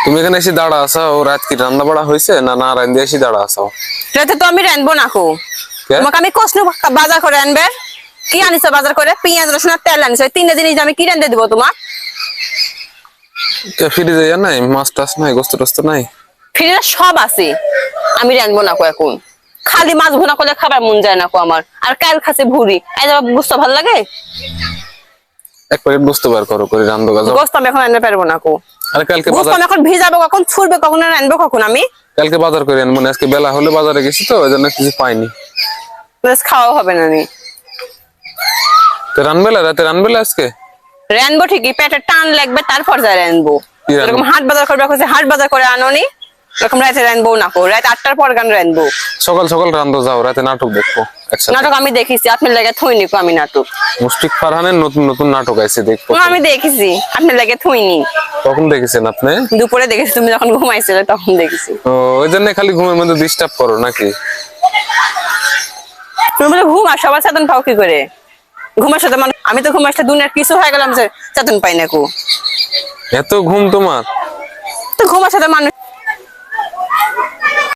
তুমি এখানে এসে দাঁড়া আছো, রাত কি রান্না বাড়া হয়েছে না? না রান্না এসে দাঁড়া আছো? রাতে তো আমি রানবো না কো। তোমাকে আমি কষ্ট বাজার করে আনবে। কি আনিছো বাজার করে? পেঁয়াজ রসুন আর তেল আনিছো। 3 জিনিস আমি কি রান্ধে দিব তোমার? ফ্রিজে নাই মাছ টাছ নাই, গোস্ত টোস্ত নাই? ফ্রিজে সব আছে, আমি রানবো না কো এখন। খালি মাছ ভুনা করলে খাবার মন যায় না কো আমার। আর কাল খাসি ভুরি, এই যে গোস্ত ভালো লাগে। এক প্লেট গোস্ত বার করো করে রান্ধো গাজো। গোস্ত আমি এখন আনতে পারবো না কো। আরে কালকে গোস্ত বাজার, আমি এখন ভিজাবো কখন, ছুড়বে কখন, রানবো কখন আমি? কালকে বাজার করে আনবো না, আজকে বেলা হলে বাজারে গেছি তো ওই জন্য কিছু পাইনি। প্লাস খাওয়া হবে না নি। তো রানবেলা রাতে রানবেলা আজকে রানবো ঠিকই, পেটে টান লাগবে তারপর যা রানবো। কি রানবো? এরকম হাট বাজার করবে, হাট বাজার করে আনোনি। এরকম রাতে রানবো না কো, রাত 8টার পর গান রানবো। সকাল সকাল রান্ধো, যাও রাতে নাটক দেখবো একসাথে। নাটক আমি দেখিছি, আপনার লাগে থইনি কো আমি নাটক। মুশফিক ফারহানের নতুন নতুন নাটক আছে, দেখবো। আমি দেখেছি, আপনার লাগে থইনি। কখন দেখেছেন আপনি? দুপুরে দেখেছি, তুমি যখন ঘুমাইছিলে তখন দেখেছি। ও, ওই জন্য খালি ঘুমের মধ্যে ডিস্টার্ব করো নাকি? তুমি বলে ঘুম আর সবার চেতন পাও কি করে? ঘুমার সাথে মানুষ, আমি তো ঘুমার সাথে দুনিয়ার কিছু হয়ে গেলাম যে চেতন পাই না কো। এত ঘুম তোমার? তো ঘুমার সাথে মানুষ